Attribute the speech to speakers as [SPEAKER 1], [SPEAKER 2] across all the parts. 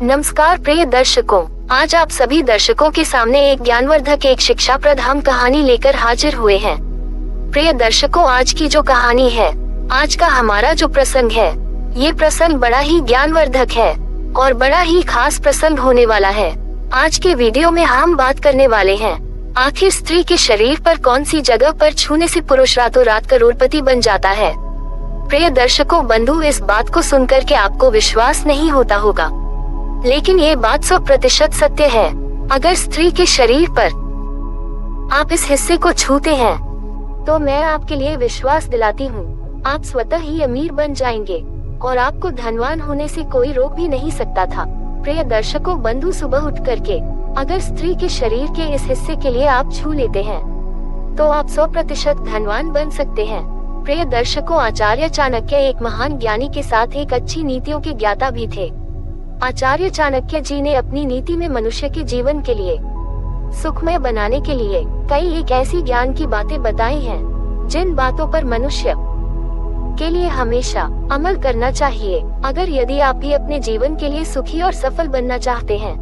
[SPEAKER 1] नमस्कार प्रिय दर्शकों, आज आप सभी दर्शकों के सामने एक ज्ञानवर्धक एक शिक्षाप्रद हम कहानी लेकर हाजिर हुए हैं। प्रिय दर्शकों, आज की जो कहानी है, आज का हमारा जो प्रसंग है, ये प्रसंग बड़ा ही ज्ञानवर्धक है और बड़ा ही खास प्रसंग होने वाला है। आज के वीडियो में हम बात करने वाले हैं, आखिर स्त्री के शरीर पर कौन सी जगह पर छूने से पुरुष रातों रात करोड़पति बन जाता है। प्रिय दर्शकों बंधु, इस बात को सुनकर के आपको विश्वास नहीं होता होगा, लेकिन ये बात 100% सत्य है। अगर स्त्री के शरीर पर आप इस हिस्से को छूते हैं, तो मैं आपके लिए विश्वास दिलाती हूँ, आप स्वतः ही अमीर बन जाएंगे और आपको धनवान होने से कोई रोक भी नहीं सकता था। प्रिय दर्शकों बंधु, सुबह उठ करके अगर स्त्री के शरीर के इस हिस्से के लिए आप छू लेते हैं, तो आप 100% धनवान बन सकते हैं। प्रिय दर्शकों, आचार्य चाणक्य एक महान ज्ञानी के साथ एक अच्छी नीतियों के ज्ञाता भी थे। आचार्य चाणक्य जी ने अपनी नीति में मनुष्य के जीवन के लिए सुखमय बनाने के लिए कई एक ऐसी ज्ञान की बातें बताई हैं, जिन बातों पर मनुष्य के लिए हमेशा अमल करना चाहिए। अगर यदि आप भी अपने जीवन के लिए सुखी और सफल बनना चाहते हैं,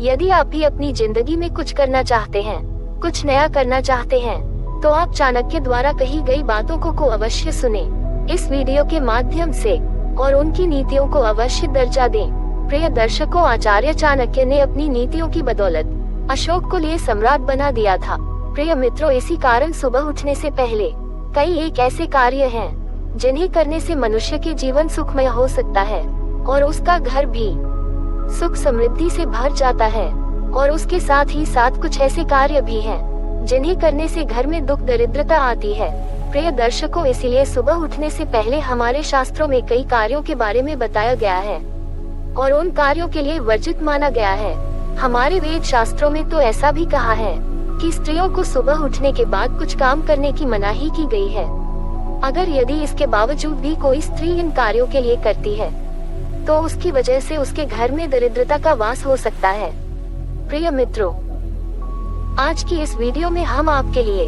[SPEAKER 1] यदि आप भी अपनी जिंदगी में कुछ करना चाहते हैं, कुछ नया करना चाहते हैं, तो आप चाणक्य द्वारा कही गई बातों को अवश्य सुने इस वीडियो के माध्यम से और उनकी नीतियों को अवश्य दर्जा दें। प्रिय दर्शकों, आचार्य चाणक्य ने अपनी नीतियों की बदौलत अशोक को लिए सम्राट बना दिया था। प्रिय मित्रों, इसी कारण सुबह उठने से पहले कई एक ऐसे कार्य हैं, जिन्हें करने से मनुष्य के जीवन सुखमय हो सकता है और उसका घर भी सुख समृद्धि से भर जाता है। और उसके साथ ही साथ कुछ ऐसे कार्य भी हैं, जिन्हें करने से घर में दुख दरिद्रता आती है। प्रिय दर्शकों, इसीलिए सुबह उठने से पहले हमारे शास्त्रों में कई कार्यों के बारे में बताया गया है और उन कार्यों के लिए वर्जित माना गया है। हमारे वेद शास्त्रों में तो ऐसा भी कहा है कि स्त्रियों को सुबह उठने के बाद कुछ काम करने की मनाही की गई है। अगर यदि इसके बावजूद भी कोई स्त्री इन कार्यों के लिए करती है, तो उसकी वजह से उसके घर में दरिद्रता का वास हो सकता है। प्रिय मित्रों, आज की इस वीडियो में हम आपके लिए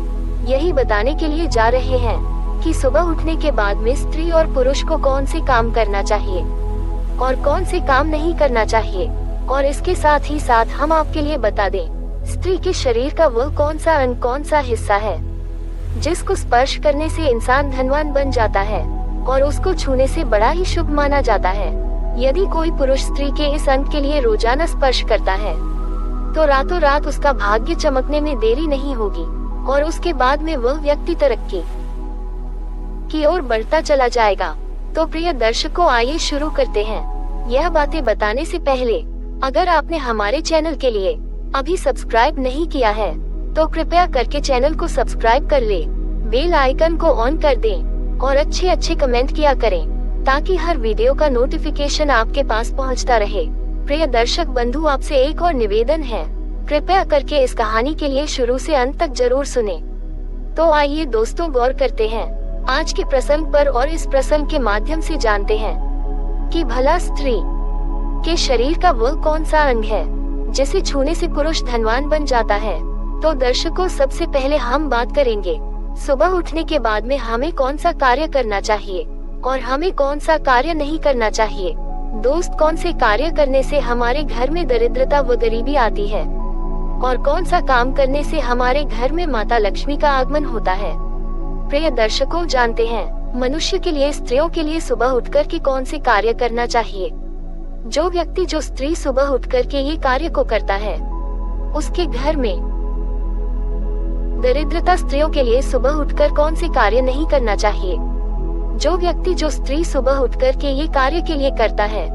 [SPEAKER 1] यही बताने के लिए जा रहे हैं कि सुबह उठने के बाद में स्त्री और पुरुष को कौन से काम करना चाहिए और कौन से काम नहीं करना चाहिए। और इसके साथ ही साथ हम आपके लिए बता दें, स्त्री के शरीर का वह कौन सा अंग, कौन सा हिस्सा है, जिसको स्पर्श करने से इंसान धनवान बन जाता है और उसको छूने से बड़ा ही शुभ माना जाता है। यदि कोई पुरुष स्त्री के इस अंग के लिए रोजाना स्पर्श करता है, तो रातों रात उसका भाग्य चमकने में देरी नहीं होगी और उसके बाद में वह व्यक्ति तरक्की की ओर बढ़ता चला जाएगा। तो प्रिय दर्शकों, आइए शुरू करते हैं। यह बातें बताने से पहले अगर आपने हमारे चैनल के लिए अभी सब्सक्राइब नहीं किया है, तो कृपया करके चैनल को सब्सक्राइब कर ले, बेल आइकन को ऑन कर दें और अच्छे अच्छे कमेंट किया करें, ताकि हर वीडियो का नोटिफिकेशन आपके पास पहुंचता रहे। प्रिय दर्शक बंधु, आपसे एक और निवेदन है, कृपया करके इस कहानी के लिए शुरू से अंत तक जरूर सुने। तो आइए दोस्तों, गौर करते हैं आज के प्रसंग पर और इस प्रसंग के माध्यम से जानते हैं कि भला स्त्री के शरीर का वह कौन सा अंग है, जिसे छूने से पुरुष धनवान बन जाता है। तो दर्शकों, सबसे पहले हम बात करेंगे सुबह उठने के बाद में हमें कौन सा कार्य करना चाहिए और हमें कौन सा कार्य नहीं करना चाहिए। दोस्त, कौन से कार्य करने से हमारे घर में दरिद्रता व गरीबी आती है और कौन सा काम करने से हमारे घर में माता लक्ष्मी का आगमन होता है। प्रिय दर्शकों, जानते हैं मनुष्य के लिए, स्त्रियों के लिए सुबह उठकर के कौन से कार्य करना चाहिए। जो स्त्री सुबह उठकर के ये कार्य को करता है, उसके घर में दरिद्रता। स्त्रियों के लिए सुबह उठकर कौन से कार्य नहीं करना चाहिए। जो स्त्री सुबह उठकर के ये कार्य के लिए करता है,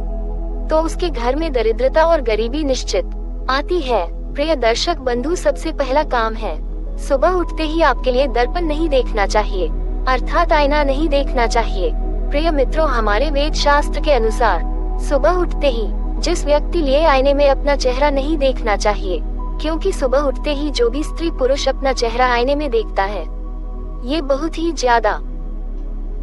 [SPEAKER 1] तो उसके घर में दरिद्रता और गरीबी निश्चित आती है। प्रिय दर्शक बंधु, सबसे पहला काम है, सुबह उठते ही आपके लिए दर्पण नहीं देखना चाहिए, अर्थात आईना नहीं देखना चाहिए। प्रिय मित्रों, हमारे वेद शास्त्र के अनुसार सुबह उठते ही जिस व्यक्ति लिए आईने में अपना चेहरा नहीं देखना चाहिए, क्योंकि सुबह उठते ही जो भी स्त्री पुरुष अपना चेहरा आईने में देखता है, ये बहुत ही ज्यादा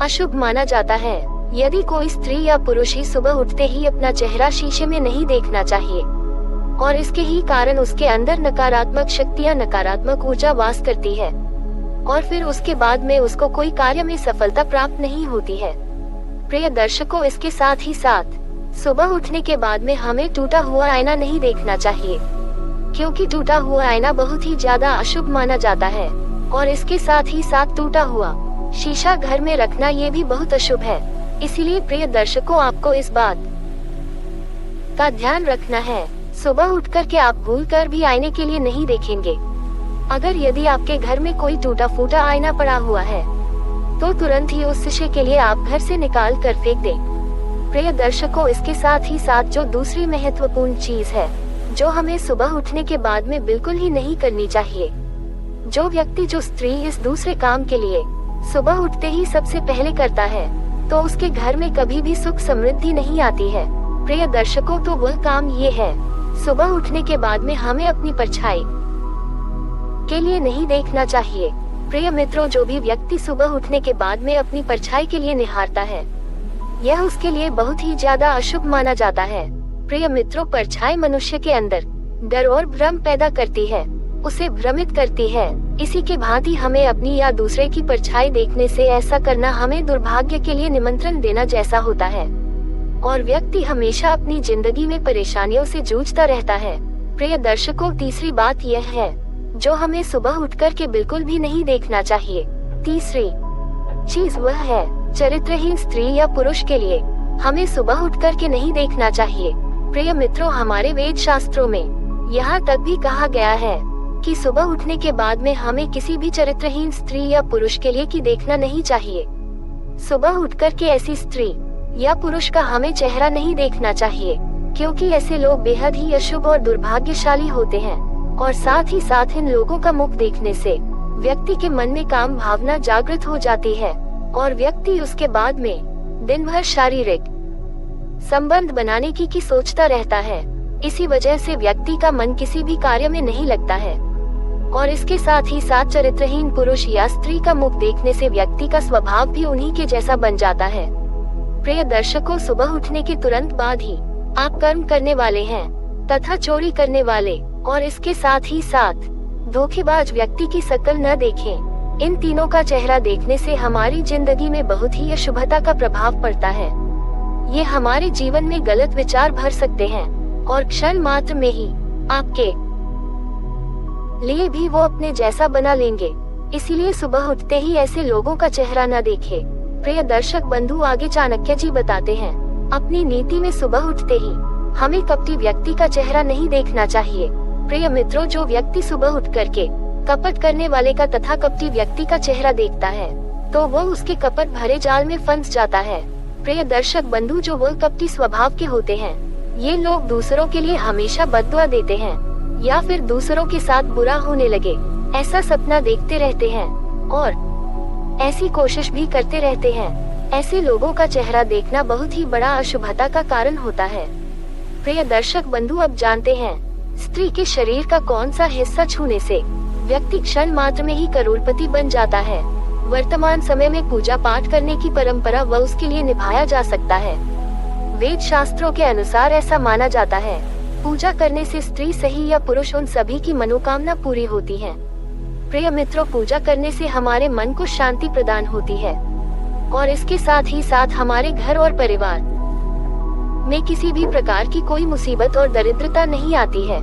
[SPEAKER 1] अशुभ माना जाता है। यदि कोई स्त्री या पुरुष ही सुबह उठते ही अपना चेहरा शीशे में नहीं देखना चाहिए और इसके ही कारण उसके अंदर नकारात्मक शक्तियां, नकारात्मक ऊर्जा वास करती है और फिर उसके बाद में उसको कोई कार्य में सफलता प्राप्त नहीं होती है। प्रिय दर्शकों, इसके साथ ही साथ सुबह उठने के बाद में हमें टूटा हुआ आईना नहीं देखना चाहिए, क्योंकि टूटा हुआ आईना बहुत ही ज्यादा अशुभ माना जाता है। और इसके साथ ही साथ टूटा हुआ शीशा घर में रखना ये भी बहुत अशुभ है। इसीलिए प्रिय दर्शकों, आपको इस बात का ध्यान रखना है। सुबह उठकर के आप भूलकर भी आईने के लिए नहीं देखेंगे। अगर यदि आपके घर में कोई टूटा फूटा आईना पड़ा हुआ है तो तुरंत ही उस शीशे के लिए आप घर से निकाल कर फेंक दें। प्रिय दर्शकों, इसके साथ ही साथ जो दूसरी महत्वपूर्ण चीज है जो हमें सुबह उठने के बाद में बिल्कुल ही नहीं करनी चाहिए। जो व्यक्ति, जो स्त्री इस दूसरे काम के लिए सुबह उठते ही सबसे पहले करता है तो उसके घर में कभी भी सुख समृद्धि नहीं आती है। प्रिय दर्शकों, तो वह काम ये है, सुबह उठने के बाद में हमें अपनी परछाई के लिए नहीं देखना चाहिए। प्रिय मित्रों, जो भी व्यक्ति सुबह उठने के बाद में अपनी परछाई के लिए निहारता है यह उसके लिए बहुत ही ज्यादा अशुभ माना जाता है। प्रिय मित्रों, परछाई मनुष्य के अंदर डर और भ्रम पैदा करती है, उसे भ्रमित करती है। इसी के भांति हमें अपनी या दूसरे की परछाई देखने से ऐसा करना हमें दुर्भाग्य के लिए निमंत्रण देना जैसा होता है और व्यक्ति हमेशा अपनी जिंदगी में परेशानियों से जूझता रहता है। प्रिय दर्शकों, तीसरी बात यह है जो हमें सुबह उठकर के बिल्कुल भी नहीं देखना चाहिए। तीसरी चीज वह है, चरित्रहीन स्त्री या पुरुष के लिए हमें सुबह उठकर के नहीं देखना चाहिए। प्रिय मित्रों, हमारे वेद शास्त्रों में यहाँ तक भी कहा गया है कि सुबह उठने के बाद में हमें किसी भी चरित्रहीन स्त्री या पुरुष के लिए की देखना नहीं चाहिए। सुबह उठकर के ऐसी स्त्री या पुरुष का हमें चेहरा नहीं देखना चाहिए, क्योंकि ऐसे लोग बेहद ही अशुभ और दुर्भाग्यशाली होते हैं। और साथ ही साथ इन लोगों का मुख देखने से व्यक्ति के मन में काम भावना जागृत हो जाती है और व्यक्ति उसके बाद में दिन भर शारीरिक संबंध बनाने की सोचता रहता है। इसी वजह से व्यक्ति का मन किसी भी कार्य में नहीं लगता है। और इसके साथ ही साथ चरित्रहीन पुरुष या स्त्री का मुख देखने से व्यक्ति का स्वभाव भी उन्हीं के जैसा बन जाता है। प्रिय दर्शकों, सुबह उठने के तुरंत बाद ही आप कर्म करने वाले हैं तथा चोरी करने वाले और इसके साथ ही साथ धोखेबाज व्यक्ति की शक्ल न देखें। इन तीनों का चेहरा देखने से हमारी जिंदगी में बहुत ही अशुभता का प्रभाव पड़ता है। ये हमारे जीवन में गलत विचार भर सकते हैं और क्षण मात्र में ही आपके लिए भी वो अपने जैसा बना लेंगे। इसीलिए सुबह उठते ही ऐसे लोगों का चेहरा न देखें। प्रिय दर्शक बंधु, आगे चाणक्य जी बताते हैं, अपनी नीति में सुबह उठते ही हमें कपटी व्यक्ति का चेहरा नहीं देखना चाहिए। प्रिय मित्रों, जो व्यक्ति सुबह उठ करके कपट करने वाले का तथा कपटी व्यक्ति का चेहरा देखता है तो वो उसके कपट भरे जाल में फंस जाता है। प्रिय दर्शक बंधु, जो वो कपटी स्वभाव के होते हैं ये लोग दूसरों के लिए हमेशा बद्दुआ देते हैं या फिर दूसरों के साथ बुरा होने लगे ऐसा सपना देखते रहते हैं और ऐसी कोशिश भी करते रहते हैं। ऐसे लोगों का चेहरा देखना बहुत ही बड़ा अशुभता का कारण होता है। प्रिय दर्शक बंधु, अब जानते हैं स्त्री के शरीर का कौन सा हिस्सा छूने से व्यक्ति क्षण मात्र में ही करोड़पति बन जाता है। वर्तमान समय में पूजा पाठ करने की परंपरा व उसके लिए निभाया जा सकता है। वेद शास्त्रों के अनुसार ऐसा माना जाता है, पूजा करने से स्त्री सही या पुरुष उन सभी की मनोकामना पूरी होती है। प्रिय मित्रों, पूजा करने से हमारे मन को शांति प्रदान होती है और इसके साथ ही साथ हमारे घर और परिवार में किसी भी प्रकार की कोई मुसीबत और दरिद्रता नहीं आती है।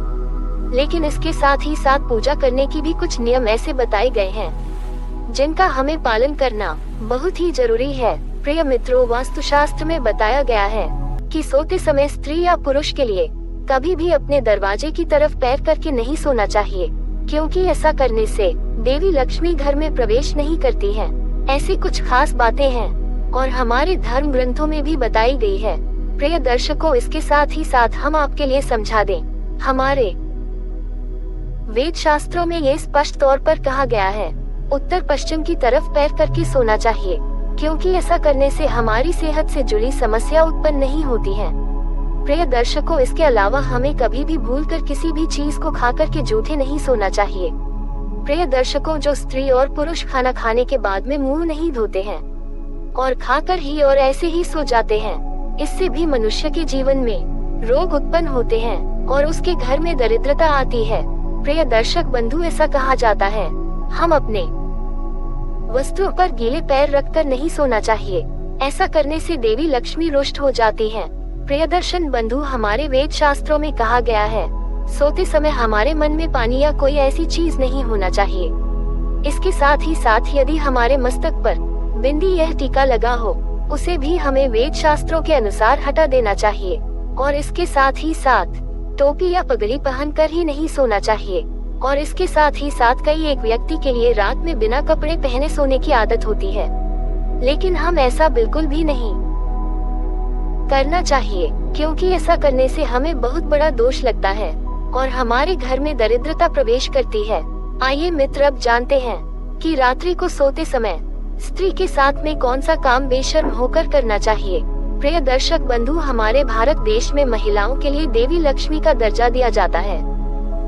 [SPEAKER 1] लेकिन इसके साथ ही साथ पूजा करने की भी कुछ नियम ऐसे बताए गए हैं जिनका हमें पालन करना बहुत ही जरूरी है। प्रिय मित्रों, वास्तुशास्त्र में बताया गया है कि सोते समय स्त्री या पुरुष के लिए कभी भी अपने दरवाजे की तरफ पैर करके नहीं सोना चाहिए, क्योंकि ऐसा करने से देवी लक्ष्मी घर में प्रवेश नहीं करती है। ऐसी कुछ खास बातें हैं और हमारे धर्म ग्रंथों में भी बताई गई है। प्रिय दर्शकों, इसके साथ ही साथ हम आपके लिए समझा दें, हमारे वेद शास्त्रों में ये स्पष्ट तौर पर कहा गया है उत्तर पश्चिम की तरफ पैर करके सोना चाहिए, क्योंकि ऐसा करने से हमारी सेहत से जुड़ी समस्या उत्पन्न नहीं होती है। प्रिय दर्शकों, इसके अलावा हमें कभी भी भूलकर किसी भी चीज को खाकर के जूठे नहीं सोना चाहिए। प्रिय दर्शकों, जो स्त्री और पुरुष खाना खाने के बाद में मुंह नहीं धोते हैं और खाकर ही और ऐसे ही सो जाते हैं, इससे भी मनुष्य के जीवन में रोग उत्पन्न होते हैं और उसके घर में दरिद्रता आती है। प्रिय दर्शक बंधु, ऐसा कहा जाता है हम अपने वस्तुओं पर गीले पैर रखकर नहीं सोना चाहिए। ऐसा करने से देवी लक्ष्मी रुष्ट हो जाती हैं। प्रियदर्शन बंधु, हमारे वेद शास्त्रों में कहा गया है, सोते समय हमारे मन में पानी या कोई ऐसी चीज नहीं होना चाहिए। इसके साथ ही यदि हमारे मस्तक पर बिंदी यह टीका लगा हो, उसे भी हमें वेद शास्त्रों के अनुसार हटा देना चाहिए। और इसके साथ ही टोपी या पगड़ी पहनकर ही नहीं सोना चाहिए। और इसके साथ ही कई एक व्यक्ति के लिए रात में बिना कपड़े पहने सोने की आदत होती है, लेकिन हम ऐसा बिल्कुल भी नहीं करना चाहिए, क्योंकि ऐसा करने से हमें बहुत बड़ा दोष लगता है और हमारे घर में दरिद्रता प्रवेश करती है। आइए मित्र, अब जानते हैं कि रात्रि को सोते समय स्त्री के साथ में कौन सा काम बेशर्म होकर करना चाहिए। प्रिय दर्शक बंधु, हमारे भारत देश में महिलाओं के लिए देवी लक्ष्मी का दर्जा दिया जाता है।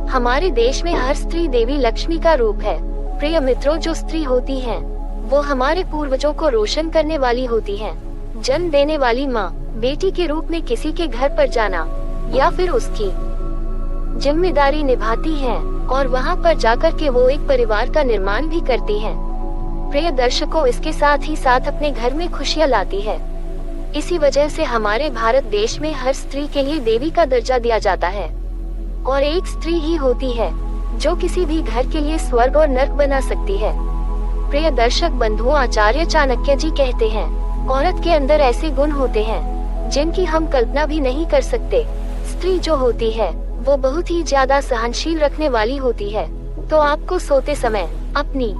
[SPEAKER 1] हमारे देश में हर स्त्री देवी लक्ष्मी का रूप है। प्रिय मित्रों, जो स्त्री होती हैं, वो हमारे पूर्वजों को रोशन करने वाली होती हैं। जन्म देने वाली माँ, बेटी के रूप में किसी के घर पर जाना या फिर उसकी जिम्मेदारी निभाती हैं और वहाँ पर जाकर के वो एक परिवार का निर्माण भी करती हैं। प्रिय दर्शकों, इसके साथ ही अपने घर में खुशियाँ लाती है। इसी वजह से हमारे भारत देश में हर स्त्री के लिए देवी का दर्जा दिया जाता है और एक स्त्री ही होती है जो किसी भी घर के लिए स्वर्ग और नर्क बना सकती है। प्रिय दर्शक बंधुओं, आचार्य चाणक्य जी कहते हैं, औरत के अंदर ऐसे गुण होते हैं जिनकी हम कल्पना भी नहीं कर सकते। स्त्री जो होती है वो बहुत ही ज्यादा सहनशील रखने वाली होती है। तो आपको सोते समय अपनी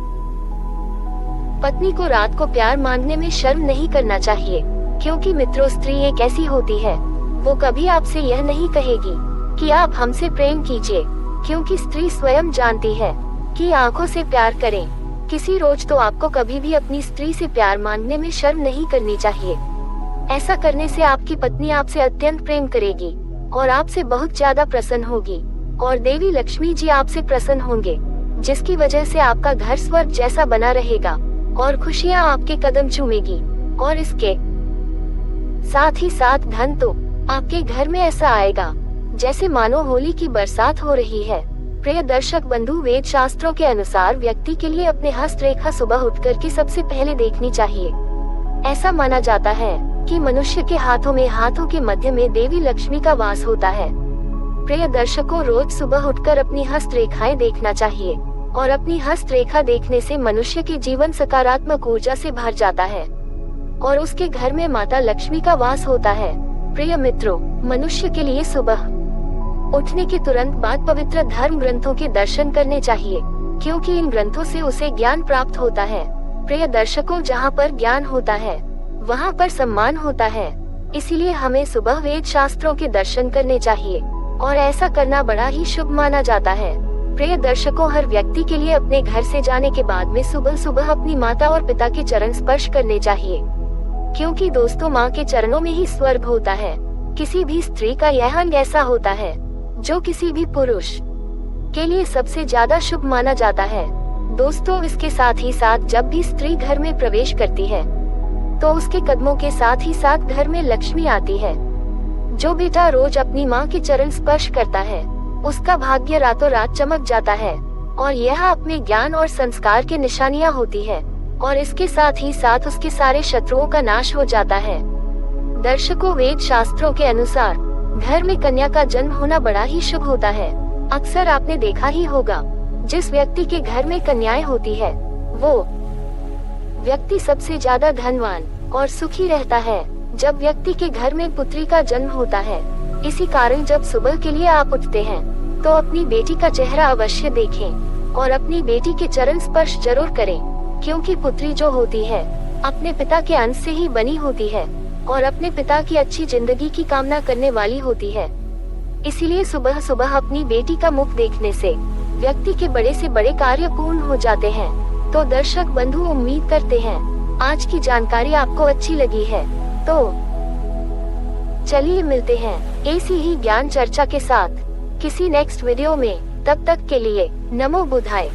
[SPEAKER 1] पत्नी को रात को प्यार मांगने में शर्म नहीं करना चाहिए, क्योंकि मित्रों, स्त्री एक ऐसी होती है, वो कभी आपसे यह नहीं कहेगी कि आप हमसे प्रेम कीजिए, क्योंकि स्त्री स्वयं जानती है कि आंखों से प्यार करें किसी रोज, तो आपको कभी भी अपनी स्त्री से प्यार मांगने में शर्म नहीं करनी चाहिए। ऐसा करने से आपकी पत्नी आपसे अत्यंत प्रेम करेगी और आपसे बहुत ज्यादा प्रसन्न होगी और देवी लक्ष्मी जी आपसे प्रसन्न होंगे, जिसकी वजह से आपका घर स्वर्ग जैसा बना रहेगा और खुशियाँ आपके कदम चूमेगी। और इसके साथ ही धन तो आपके घर में ऐसा आएगा जैसे मानो होली की बरसात हो रही है। प्रिय दर्शक बंधु, वेद शास्त्रों के अनुसार व्यक्ति के लिए अपने हस्तरेखा सुबह उठकर के सबसे पहले देखनी चाहिए। ऐसा माना जाता है कि मनुष्य के हाथों के मध्य में देवी लक्ष्मी का वास होता है। प्रिय दर्शकों, रोज सुबह उठकर अपनी हस्तरेखाएं देखना चाहिए और अपनी हस्तरेखा देखने से मनुष्य के जीवन सकारात्मक ऊर्जा से भर जाता है और उसके घर में माता लक्ष्मी का वास होता है। प्रिय मित्रों, मनुष्य के लिए सुबह उठने के तुरंत बाद पवित्र धर्म ग्रंथों के दर्शन करने चाहिए, क्योंकि इन ग्रंथों से उसे ज्ञान प्राप्त होता है। प्रिय दर्शकों, जहाँ पर ज्ञान होता है वहाँ पर सम्मान होता है, इसीलिए हमें सुबह वेद शास्त्रों के दर्शन करने चाहिए और ऐसा करना बड़ा ही शुभ माना जाता है। प्रिय दर्शकों, हर व्यक्ति के लिए अपने घर से जाने के बाद में सुबह अपनी माता और पिता के चरण स्पर्श करने चाहिए, क्योंकि दोस्तों, माँ के चरणों में ही स्वर्ग होता है। किसी भी स्त्री का यह अंग ऐसा होता है जो किसी भी पुरुष के लिए सबसे ज्यादा शुभ माना जाता है। दोस्तों, इसके साथ ही जब भी स्त्री घर में प्रवेश करती है तो उसके कदमों के साथ ही घर में लक्ष्मी आती है। जो बेटा रोज अपनी माँ के चरण स्पर्श करता है उसका भाग्य रातों रात चमक जाता है और यह अपने ज्ञान और संस्कार की निशानियाँ होती है और इसके साथ ही उसके सारे शत्रुओं का नाश हो जाता है। दर्शकों, वेद शास्त्रों के अनुसार घर में कन्या का जन्म होना बड़ा ही शुभ होता है। अक्सर आपने देखा ही होगा, जिस व्यक्ति के घर में कन्याएं होती है वो व्यक्ति सबसे ज्यादा धनवान और सुखी रहता है जब व्यक्ति के घर में पुत्री का जन्म होता है। इसी कारण जब सुबह के लिए आप उठते हैं तो अपनी बेटी का चेहरा अवश्य देखें और अपनी बेटी के चरण स्पर्श जरूर करें, क्योंकि पुत्री जो होती है अपने पिता के अंश से ही बनी होती है और अपने पिता की अच्छी जिंदगी की कामना करने वाली होती है। इसीलिए सुबह अपनी बेटी का मुख देखने से व्यक्ति के बड़े से बड़े कार्य पूर्ण हो जाते हैं। तो दर्शक बंधु, उम्मीद करते हैं आज की जानकारी आपको अच्छी लगी है। तो चलिए मिलते हैं ऐसी ही ज्ञान चर्चा के साथ किसी नेक्स्ट वीडियो में। तब तक के लिए नमो बुद्धाय।